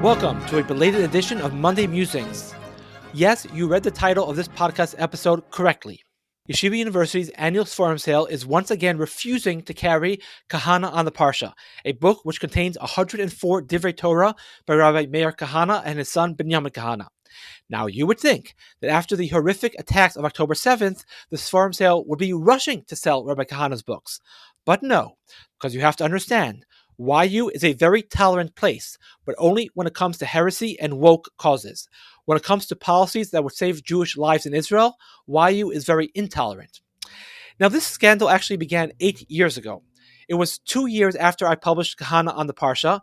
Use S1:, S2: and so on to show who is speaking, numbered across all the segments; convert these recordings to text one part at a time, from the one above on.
S1: Welcome to a belated edition of Monday Musings. Yes, you read the title of this podcast episode correctly. Yeshiva University's annual Seforim sale is once again refusing to carry Kahane on the Parsha, a book which contains 104 Divrei Torah by Rabbi Meir Kahane and his son Binyamin Kahane. Now, you would think that after the horrific attacks of October 7th, the Seforim sale would be rushing to sell Rabbi Kahane's books. But no, because you have to understand, YU is a very tolerant place, but only when it comes to heresy and woke causes. When it comes to policies that would save Jewish lives in Israel, YU is very intolerant. Now, this scandal actually began 8 years ago. It was 2 years after I published Kahane on the Parsha.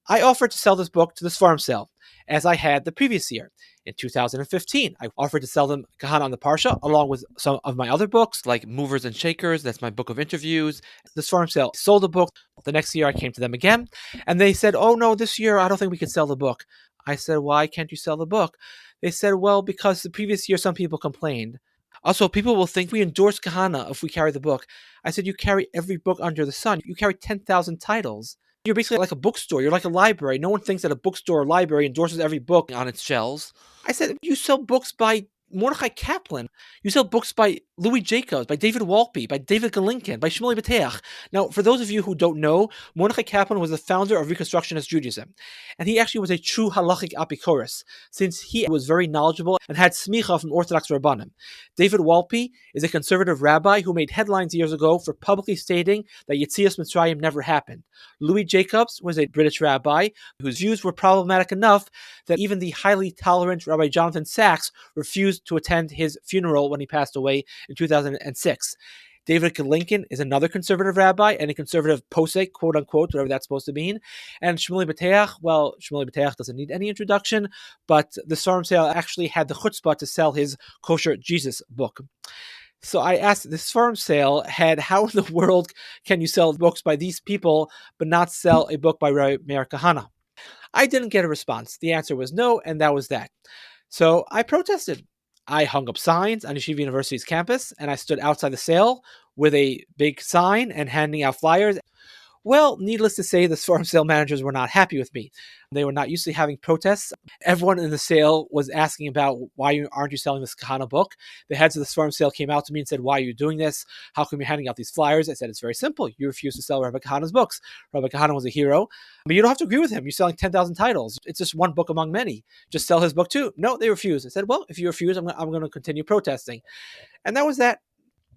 S1: I offered to sell this book to the Seforim sale, as I had the previous year. In 2015, I offered to sell them Kahane on the Parsha, along with some of my other books, like Movers and Shakers, that's my book of interviews. The Seforim sale sold the book. The next year, I came to them again, and they said, oh no, this year, I don't think we can sell the book. I said, why can't you sell the book? They said, well, because the previous year, some people complained. Also, people will think we endorse Kahane if we carry the book. I said, you carry every book under the sun. You carry 10,000 titles. You're basically like a bookstore. You're like a library. No one thinks that a bookstore or library endorses every book on its shelves. I said, you sell books by Mordechai Kaplan. You sell books by Louis Jacobs, by David Walpe, by David Galinkin, by Shmuley Bateach. Now, for those of you who don't know, Mordechai Kaplan was the founder of Reconstructionist Judaism. And he actually was a true halachic apikoros, since he was very knowledgeable and had smicha from Orthodox Rabbanim. David Walpe is a conservative rabbi who made headlines years ago for publicly stating that Yetzias Mitzrayim never happened. Louis Jacobs was a British rabbi whose views were problematic enough that even the highly tolerant Rabbi Jonathan Sacks refused to attend his funeral when he passed away in 2006. David Galinkin is another conservative rabbi and a conservative posek, quote unquote, whatever that's supposed to mean. And Shmuley Bateach, well, Shmuley Bateach doesn't need any introduction, but the Seforim sale actually had the chutzpah to sell his Kosher Jesus book. So I asked, the Seforim sale had, how in the world can you sell books by these people but not sell a book by Rabbi Meir Kahane? I didn't get a response. The answer was no, and that was that. So I protested. I hung up signs on Yeshiva University's campus, and I stood outside the sale with a big sign and handing out flyers. Well, needless to say, the Seforim sale managers were not happy with me. They were not used to having protests. Everyone in the sale was asking about, why aren't you selling this Kahane book? The heads of the Seforim sale came out to me and said, why are you doing this? How come you're handing out these flyers? I said, it's very simple. You refuse to sell Rabbi Kahane's books. Rabbi Kahane was a hero, but you don't have to agree with him. You're selling 10,000 titles. It's just one book among many. Just sell his book too. No, they refused. I said, well, if you refuse, I'm going to continue protesting. And that was that.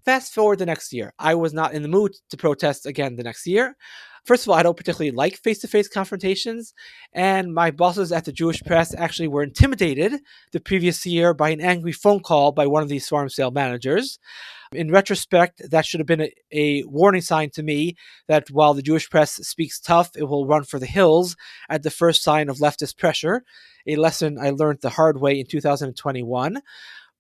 S1: Fast forward the next year. I was not in the mood to protest again the next year. First of all, I don't particularly like face-to-face confrontations, and my bosses at the Jewish Press actually were intimidated the previous year by an angry phone call by one of these Seforim sale managers. In retrospect, that should have been a warning sign to me that while the Jewish press speaks tough, it will run for the hills at the first sign of leftist pressure, a lesson I learned the hard way in 2021.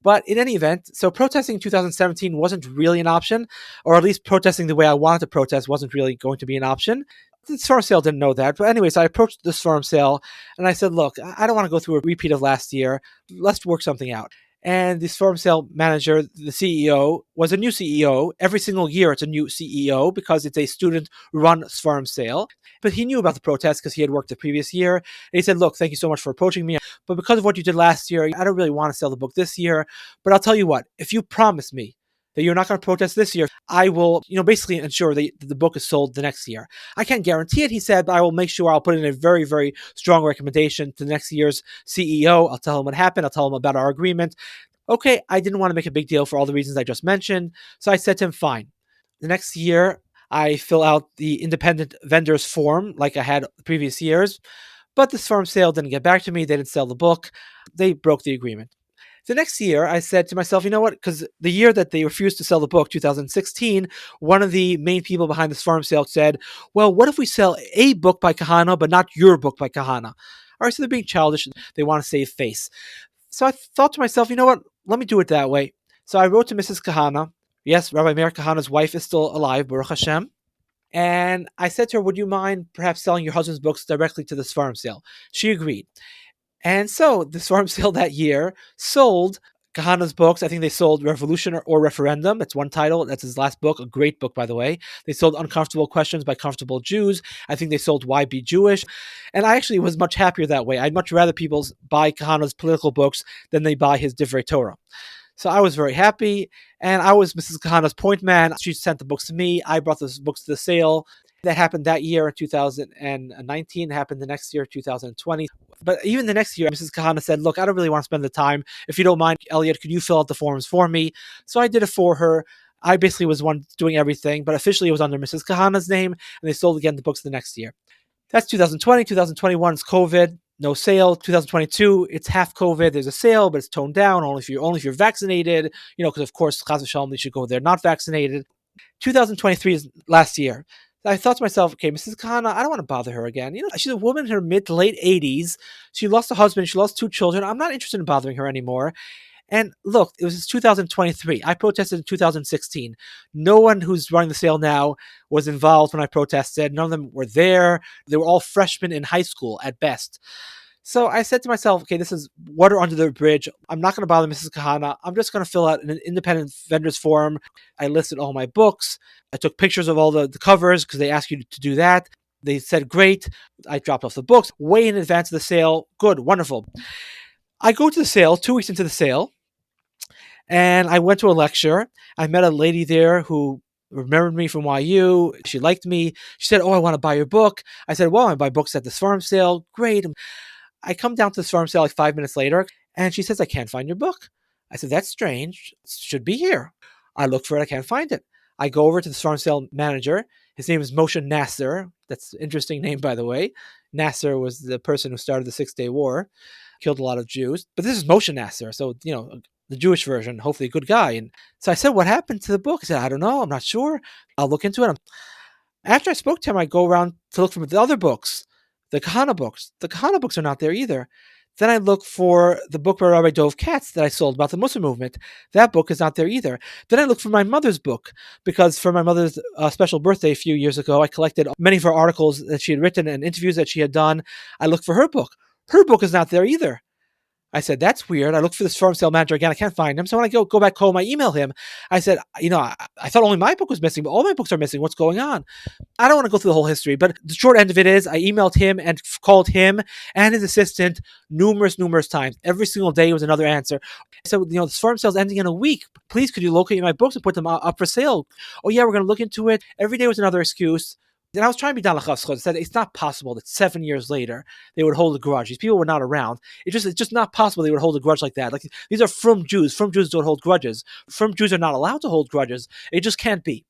S1: But in any event, so protesting in 2017 wasn't really an option, or at least protesting the way I wanted to protest wasn't really going to be an option. The Seforim sale didn't know that. But anyways, I approached the Seforim sale and I said, look, I don't want to go through a repeat of last year. Let's work something out. And the Seforim sale manager, the CEO, was a new CEO. Every single year it's a new CEO because it's a student-run Seforim sale. But he knew about the protest because he had worked the previous year. And he said, look, thank you so much for approaching me. But because of what you did last year, I don't really want to sell the book this year. But I'll tell you what, if you promise me that you're not going to protest this year, I will, basically ensure that the book is sold the next year. I can't guarantee it, he said, but I will make sure I'll put in a very, very strong recommendation to next year's CEO. I'll tell him what happened. I'll tell him about our agreement. Okay, I didn't want to make a big deal for all the reasons I just mentioned. So I said to him, fine. The next year, I fill out the independent vendors form like I had the previous years. But the Seforim sale didn't get back to me. They didn't sell the book. They broke the agreement. The next year, I said to myself, you know what? Because the year that they refused to sell the book, 2016, one of the main people behind the Seforim sale said, well, what if we sell a book by Kahane, but not your book by Kahane? All right, so they're being childish. They want to save face. So I thought to myself, you know what? Let me do it that way. So I wrote to Mrs. Kahane. Yes, Rabbi Meir Kahane's wife is still alive, Baruch Hashem. And I said to her, would you mind perhaps selling your husband's books directly to the Seforim sale? She agreed. And so the Seforim sale that year sold Kahane's books, I think they sold Revolution or Referendum. That's one title. That's his last book, a great book, by the way. They sold Uncomfortable Questions by Comfortable Jews. I think they sold Why Be Jewish. And I actually was much happier that way. I'd much rather people buy Kahane's political books than they buy his Divrei Torah. So I was very happy, and I was Mrs. Kahane's point man. She sent the books to me. I brought those books to the sale. That happened that year in 2019. It happened the next year, 2020. But even the next year, Mrs. Kahane said, look, I don't really want to spend the time. If you don't mind, Elliot, could you fill out the forms for me? So I did it for her. I basically was one doing everything, but officially it was under Mrs. Kahane's name, and they sold again the books the next year. That's 2020. 2021 is COVID. No sale. 2022, it's half COVID. There's a sale, but it's toned down. Only if you're vaccinated. Because of course, Chas v'shalom, they should go there not vaccinated. 2023 is last year. I thought to myself, okay, Mrs. Kahane, I don't want to bother her again. She's a woman in her mid to late 80s. She lost a husband. She lost 2 children. I'm not interested in bothering her anymore. And look, it was 2023. I protested in 2016. No one who's running the sale now was involved when I protested. None of them were there. They were all freshmen in high school at best. So I said to myself, okay, this is water under the bridge. I'm not going to bother Mrs. Kahane. I'm just going to fill out an independent vendors form. I listed all my books. I took pictures of all the covers because they ask you to do that. They said, great. I dropped off the books way in advance of the sale. Good, wonderful. I go to the sale 2 weeks into the sale, and I went to a lecture. I met a lady there who remembered me from YU. She liked me. She said, oh, I want to buy your book. I said, well, I buy books at this farm sale. Great. I come down to this farm sale like 5 minutes later, and she says, I can't find your book. I said, that's strange. It should be here. I look for it. I can't find it. I go over to the farm sale manager. His name is Moshe Nasser. That's an interesting name, by the way. Nasser was the person who started the 6-Day War, killed a lot of Jews. But this is Moshe Nasser, so, the Jewish version, hopefully a good guy. And so I said, what happened to the book? He said, I don't know. I'm not sure. I'll look into it. After I spoke to him, I go around to look for the other books. The Kahane books. The Kahane books are not there either. Then I look for the book by Rabbi Dov Katz that I sold about the Muslim movement. That book is not there either. Then I look for my mother's book, because for my mother's special birthday a few years ago, I collected many of her articles that she had written and interviews that she had done. I looked for her book. Her book is not there either. I said, that's weird. I looked for this farm sale manager again. I can't find him. So when I go back home, I email him. I said, I thought only my book was missing, but all my books are missing. What's going on? I don't want to go through the whole history, but the short end of it is I emailed him and called him and his assistant numerous times. Every single day was another answer. So, this farm sale is ending in a week. Please, could you locate my books and put them up for sale? Oh, yeah, we're going to look into it. Every day was another excuse. And I was trying to be Dan Lachafschot. I said, it's not possible that 7 years later they would hold a grudge. These people were not around. It's just not possible they would hold a grudge like that. Like, these are from Jews. From Jews don't hold grudges. From Jews are not allowed to hold grudges. It just can't be.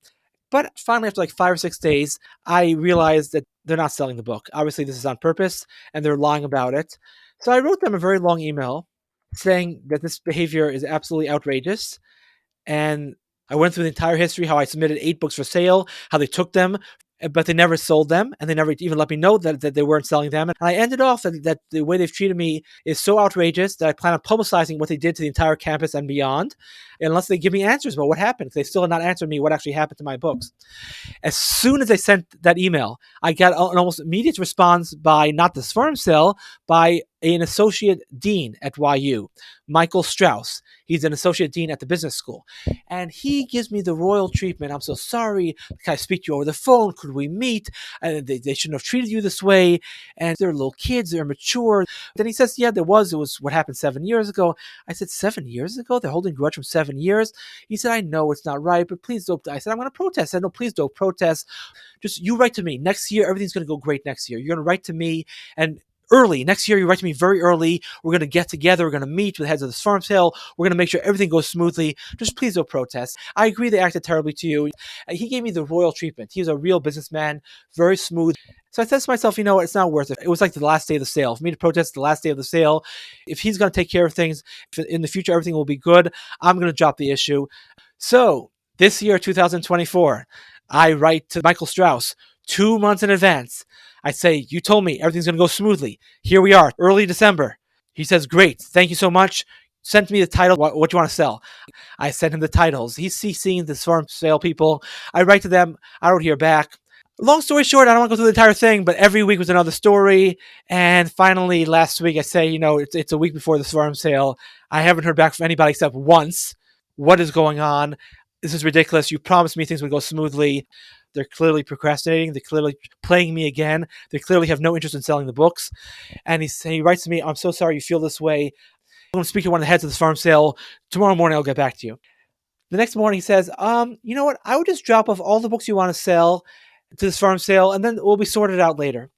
S1: But finally, after like 5 or 6 days, I realized that they're not selling the book. Obviously, this is on purpose, and they're lying about it. So I wrote them a very long email saying that this behavior is absolutely outrageous. And I went through the entire history, how I submitted 8 books for sale, how they took them, but they never sold them, and they never even let me know that they weren't selling them. And I ended off that the way they've treated me is so outrageous that I plan on publicizing what they did to the entire campus and beyond, unless they give me answers about what happened. They still have not answered me what actually happened to my books. As soon as I sent that email, I got an almost immediate response by not the Seforim cell, by an associate dean at YU, Michael Strauss. He's an associate dean at the business school. And he gives me the royal treatment. I'm so sorry. Can I speak to you over the phone? Could we meet? They shouldn't have treated you this way. And they're little kids. They're mature. Then he says, yeah, it was what happened 7 years ago. I said, 7 years ago? They're holding grudge from 7 years? He said, I know it's not right, but please don't. I said, I'm going to protest. I said, no, please don't protest. Just you write to me. Next year, everything's going to go great next year. You're going to write to me, and early. Next year, you write to me very early. We're going to get together. We're going to meet with the heads of this farm sale. We're going to make sure everything goes smoothly. Just please don't protest. I agree they acted terribly to you. He gave me the royal treatment. He was a real businessman, very smooth. So I said to myself, it's not worth it. It was like the last day of the sale. For me to protest the last day of the sale, if he's going to take care of things, in the future everything will be good, I'm going to drop the issue. So this year, 2024, I write to Michael Strauss 2 months in advance. I say, you told me everything's going to go smoothly. Here we are, early December. He says, great, thank you so much. Send me the title, what you want to sell. I send him the titles. He's seeing the farm sale people. I write to them. I don't hear back. Long story short, I don't want to go through the entire thing, but every week was another story. And finally, last week, I say, it's a week before the Seforim sale. I haven't heard back from anybody except once. What is going on? This is ridiculous. You promised me things would go smoothly. They're clearly procrastinating. They're clearly playing me again. They clearly have no interest in selling the books. And he writes to me, I'm so sorry you feel this way. I'm going to speak to one of the heads of the Seforim sale. Tomorrow morning, I'll get back to you. The next morning, he says, you know what? I would just drop off all the books you want to sell to this farm sale, and then we'll be sorted out later.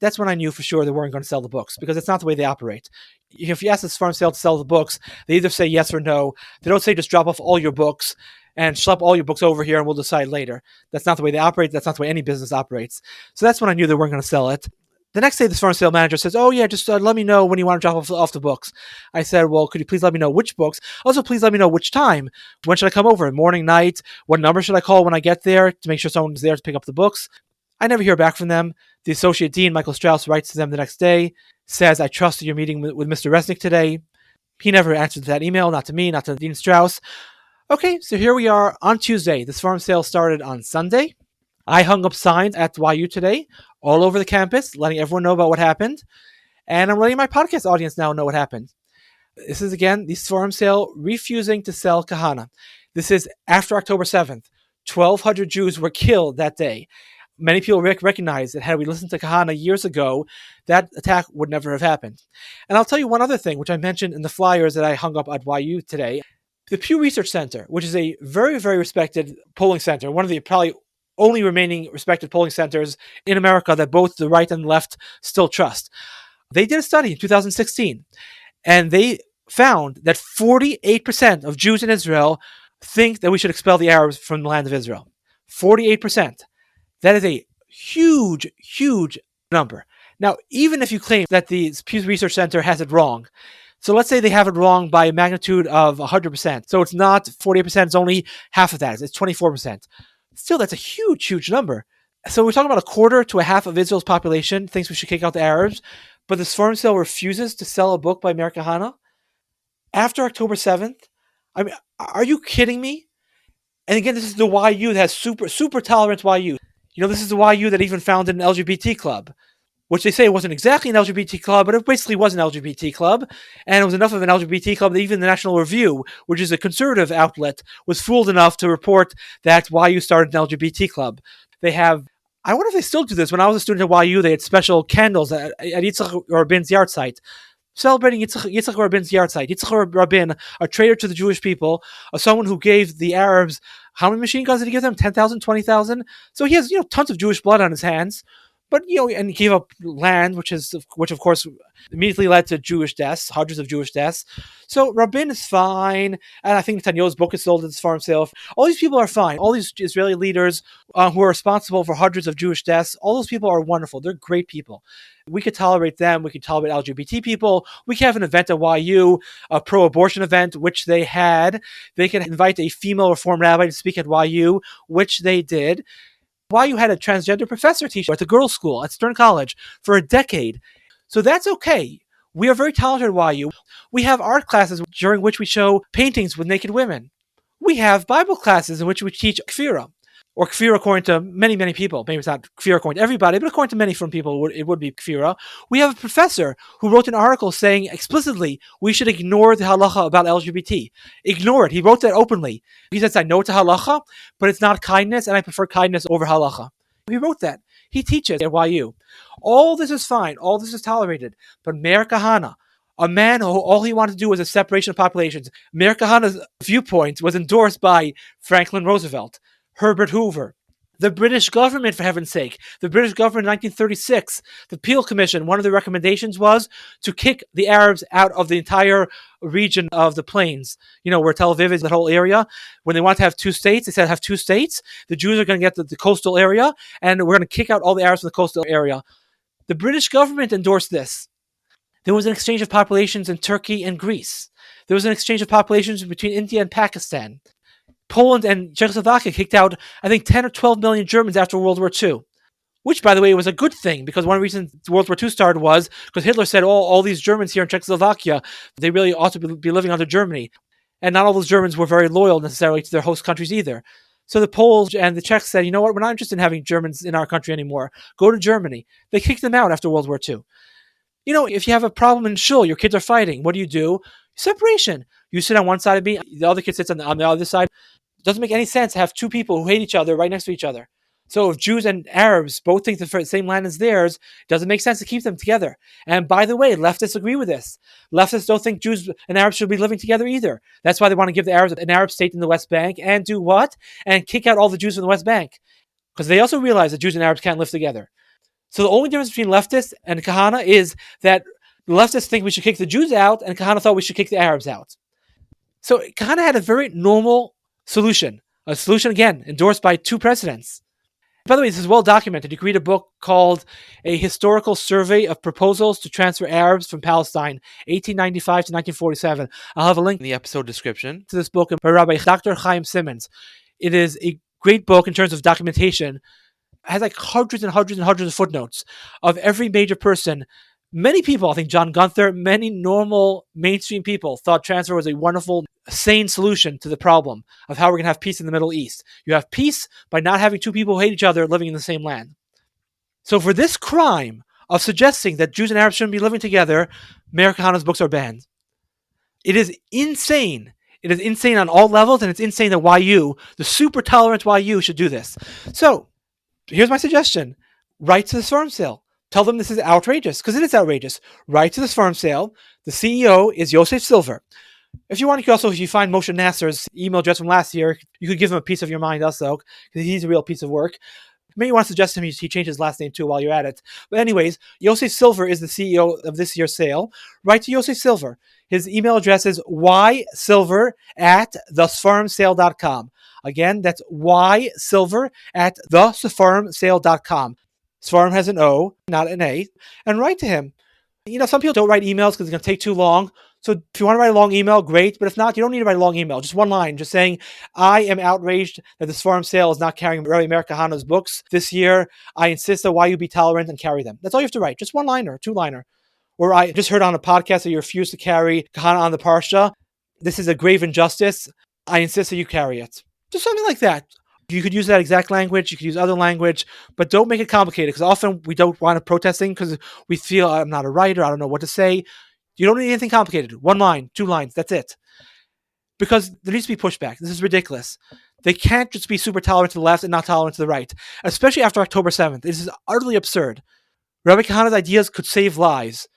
S1: That's when I knew for sure they weren't going to sell the books, because it's not the way they operate. If you ask this farm sale to sell the books, they either say yes or no. They don't say just drop off all your books and schlep all your books over here and we'll decide later. That's not the way they operate. That's not the way any business operates. So that's when I knew they weren't going to sell it. The next day, this farm sale manager says, oh, yeah, just let me know when you want to drop off the books. I said, well, could you please let me know which books? Also, please let me know which time. When should I come over? Morning, night? What number should I call when I get there to make sure someone's there to pick up the books? I never hear back from them. The associate dean, Michael Strauss, writes to them the next day, says, I trusted your meeting with Mr. Resnick today. He never answered that email, not to me, not to Dean Strauss. Okay, so here we are on Tuesday. This farm sale started on Sunday. I hung up signs at YU today, all over the campus, letting everyone know about what happened. And I'm letting my podcast audience now know what happened. This is, again, the Seforim sale refusing to sell Kahane. This is after October 7th. 1,200 Jews were killed that day. Many people recognize that had we listened to Kahane years ago, that attack would never have happened. And I'll tell you one other thing, which I mentioned in the flyers that I hung up at YU today. The Pew Research Center, which is a very, very respected polling center, one of the probably only remaining respected polling centers in America that both the right and the left still trust. They did a study in 2016, and they found that 48% of Jews in Israel think that we should expel the Arabs from the land of Israel. 48%. That is a huge, huge number. Now, even if you claim that the Pew Research Center has it wrong, so let's say they have it wrong by a magnitude of 100%. So it's not 48%, it's only half of that. It's 24%. Still, that's a huge, huge number. So we're talking about a quarter to a half of Israel's population thinks we should kick out the Arabs, but the Seforim sale refuses to sell a book by Meir Kahane after October 7th? I mean, are you kidding me? And again, this is the YU that has super tolerant YU. This is the YU that even founded an LGBT club, which they say wasn't exactly an LGBT club, but it basically was an LGBT club. And it was enough of an LGBT club that even the National Review, which is a conservative outlet, was fooled enough to report that YU started an LGBT club. They have, I wonder if they still do this. When I was a student at YU, they had special candles at Yitzchak Rabin's yard site, celebrating Yitzchak Rabin's yard site. Yitzchak Rabin, a traitor to the Jewish people, someone who gave the Arabs, how many machine guns did he give them? 10,000, 20,000? So he has, tons of Jewish blood on his hands. But, and he gave up land, which of course immediately led to Jewish deaths, hundreds of Jewish deaths. So Rabin is fine. And I think Netanyahu's book is sold at this farm sale. All these people are fine. All these Israeli leaders who are responsible for hundreds of Jewish deaths, all those people are wonderful. They're great people. We could tolerate them. We could tolerate LGBT people. We could have an event at YU, a pro-abortion event, which they had. They could invite a female Reform rabbi to speak at YU, which they did. YU had a transgender professor teach at the girls' school at Stern College for a decade. So that's okay. We are very talented at YU. We have art classes during which we show paintings with naked women. We have Bible classes in which we teach kfira, or kfira according to many, many people. Maybe it's not kfira according to everybody, but according to many from people, it would be kfira. We have a professor who wrote an article saying explicitly we should ignore the halacha about LGBT. Ignore it. He wrote that openly. He says, I know it's a halacha, but it's not kindness, and I prefer kindness over halacha. He wrote that. He teaches at YU. All this is fine. All this is tolerated. But Meir Kahane, a man who all he wanted to do was a separation of populations. Meir Kahane's viewpoint was endorsed by Franklin Roosevelt, Herbert Hoover, the British government, for heaven's sake. The British government in 1936, the Peel Commission, one of the recommendations was to kick the Arabs out of the entire region of the plains, where Tel Aviv is, that whole area. When they want to have two states, they said have two states. The Jews are going to get the coastal area, and we're going to kick out all the Arabs from the coastal area. The British government endorsed this. There was an exchange of populations in Turkey and Greece. There was an exchange of populations between India and Pakistan. Poland and Czechoslovakia kicked out, I think, 10 or 12 million Germans after World War II, which, by the way, was a good thing, because one reason World War II started was because Hitler said, all these Germans here in Czechoslovakia, they really ought to be living under Germany. And not all those Germans were very loyal necessarily to their host countries either. So the Poles and the Czechs said, you know what, we're not interested in having Germans in our country anymore. Go to Germany. They kicked them out after World War II. If you have a problem in shul, your kids are fighting, what do? Separation. You sit on one side of me, the other kid sits on the other side. It doesn't make any sense to have two people who hate each other right next to each other. So if Jews and Arabs both think the same land is theirs, it doesn't make sense to keep them together. And by the way, leftists agree with this. Leftists don't think Jews and Arabs should be living together either. That's why they want to give the Arabs an Arab state in the West Bank and do what? And kick out all the Jews from the West Bank. Because they also realize that Jews and Arabs can't live together. So the only difference between leftists and Kahane is that the leftists think we should kick the Jews out, and Kahane thought we should kick the Arabs out. So Kahane had a very normal solution. A solution, again, endorsed by two presidents. By the way, this is well documented. You can read a book called A Historical Survey of Proposals to Transfer Arabs from Palestine, 1895 to 1947. I'll have a link in the episode description to this book by Rabbi Dr. Chaim Simmons. It is a great book in terms of documentation. It has like hundreds and hundreds and hundreds of footnotes of every major person. Many people, I think John Gunther, many normal mainstream people thought transfer was a wonderful, sane solution to the problem of how we're going to have peace in the Middle East. You have peace by not having two people who hate each other living in the same land. So for this crime of suggesting that Jews and Arabs shouldn't be living together, Meir Kahane's books are banned. It is insane. It is insane on all levels, and it's insane that YU, the super tolerant YU, should do this. So here's my suggestion. Write to the Seforim sale. Tell them this is outrageous, because it is outrageous. Write to the Seforim sale. The CEO is Yosef Silver. If you want, you can also, if you find Moshe Nasser's email address from last year, you could give him a piece of your mind also, because he's a real piece of work. Maybe you want to suggest to him he change his last name too while you're at it. But anyways, Yosef Silver is the CEO of this year's sale. Write to Yosef Silver. His email address is ysilver@theseforimsale.com. Again, that's ysilver@theseforimsale.com. Seforim has an O, not an A. And write to him. Some people don't write emails because it's going to take too long. So if you want to write a long email, great. But if not, you don't need to write a long email. Just one line, just saying, I am outraged that the Seforim sale is not carrying Rabbi Meir Kahane's books this year. I insist that YU be tolerant and carry them. That's all you have to write. Just one-liner, two-liner. Or I just heard on a podcast that you refuse to carry Kahane on the Parsha. This is a grave injustice. I insist that you carry it. Just something like that. You could use that exact language. You could use other language, but don't make it complicated, because often we don't want to protesting because we feel I'm not a writer. I don't know what to say. You don't need anything complicated. One line, two lines. That's it. Because there needs to be pushback. This is ridiculous. They can't just be super tolerant to the left and not tolerant to the right, especially after October 7th. This is utterly absurd. Rabbi Kahane's ideas could save lives.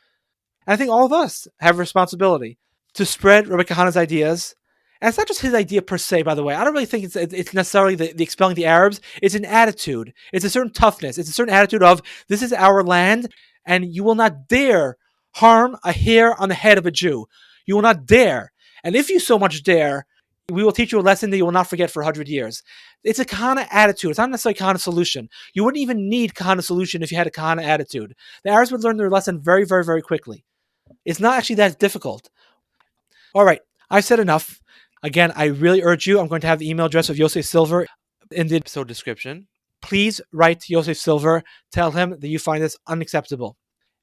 S1: And I think all of us have a responsibility to spread Rabbi Kahane's ideas. And it's not just his idea per se, by the way. I don't really think it's necessarily the expelling the Arabs. It's an attitude. It's a certain toughness. It's a certain attitude of, this is our land, and you will not dare harm a hair on the head of a Jew. You will not dare. And if you so much dare, we will teach you a lesson that you will not forget for 100 years. It's a Kahane attitude. It's not necessarily a Kahane solution. You wouldn't even need Kahane solution if you had a Kahane attitude. The Arabs would learn their lesson very, very, very quickly. It's not actually that difficult. All right, I've said enough. Again, I really urge you, I'm going to have the email address of Yosef Silver in the episode description. Please write to Yosef Silver. Tell him that you find this unacceptable,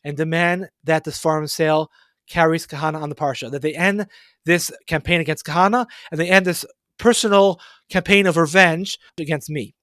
S1: and demand that the Seforim sale carries Kahane on the Parsha, that they end this campaign against Kahane, and they end this personal campaign of revenge against me.